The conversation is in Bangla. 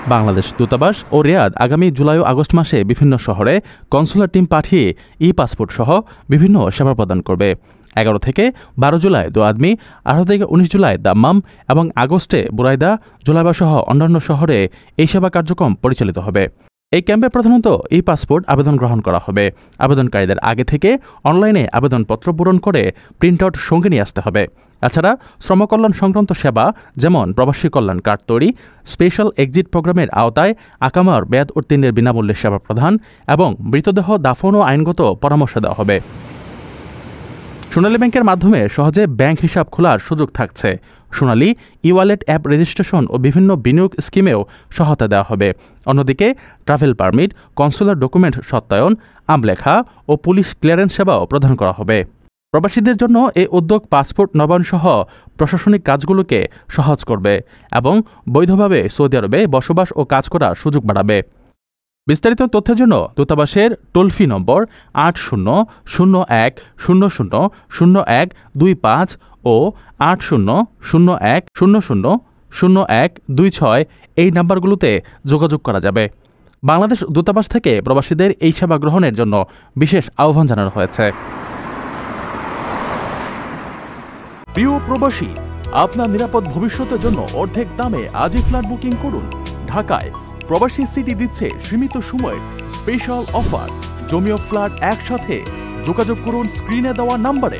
বাংলাদেশ দূতাবাস ও রিয়াদ আগামী জুলাই ও আগস্ট মাসে বিভিন্ন শহরে কনসুলার টিম পাঠিয়ে ই-পাসপোর্ট সহ বিভিন্ন সেবা প্রদান করবে। 11 থেকে 12 জুলাই দোয়াদমি, 18 থেকে 19 জুলাই দাম্মাম এবং আগস্টে বুরাইদা, জুলাইবা সহ অন্যান্য শহরে এই সেবা কার্যক্রম পরিচালিত হবে। এই ক্যাম্পে প্রধানত ই-পাসপোর্ট আবেদন গ্রহণ করা হবে। আবেদনকারীদের আগে থেকে অনলাইনে আবেদনপত্র পূরণ করে প্রিন্ট আউট সঙ্গে নিয়ে আসতে হবে। এছাড়া শ্রমকল্যাণ সংক্রান্ত সেবা যেমন প্রবাসী কল্যাণ কার্ড তৈরি, স্পেশাল এক্সিট প্রোগ্রামের আওতায় আকামার মেয়াদ উত্তীর্ণের বিনামূল্যে সেবা প্রদান এবং মৃতদেহ দাফন ও আইনগত পরামর্শ দেওয়া হবে। সোনালী ব্যাংকের মাধ্যমে সহজে ব্যাংক হিসাব খোলার সুযোগ থাকছে। সোনালী ই-ওয়ালেট অ্যাপ রেজিস্ট্রেশন ও বিভিন্ন বিনিয়োগ স্কিমেও সহায়তা দেওয়া হবে। অন্যদিকে ট্রাভেল পারমিট, কনসুলার ডকুমেন্ট সত্যায়ন, আমলেখা ও পুলিশ ক্লিয়ারেন্স সেবাও প্রদান করা হবে। প্রবাসীদের জন্য এই উদ্যোগ পাসপোর্ট নবায়ন সহ প্রশাসনিক কাজগুলোকে সহজ করবে এবং বৈধভাবে সৌদি আরবে বসবাস ও কাজ করার সুযোগ বাড়াবে। বিস্তারিত তথ্যের জন্য দূতাবাসের টোল ফ্রি নম্বর 8001000125 ও 8001000126 এই নাম্বারগুলোতে যোগাযোগ করা যাবে। বাংলাদেশ দূতাবাস থেকে প্রবাসীদের এই সেবা গ্রহণের জন্য বিশেষ আহ্বান জানানো হয়েছে। প্রিয় প্রবাসী, আপনার নিরাপদ ভবিষ্যতের জন্য অর্ধেক দামে আজই ফ্ল্যাট বুকিং করুন। ঢাকায় প্রবাসী সিটি দিচ্ছে সীমিত সময়ের স্পেশাল অফার। জমি ও ফ্ল্যাট একসাথে। যোগাযোগ করুন স্ক্রিনে দেওয়া নাম্বারে।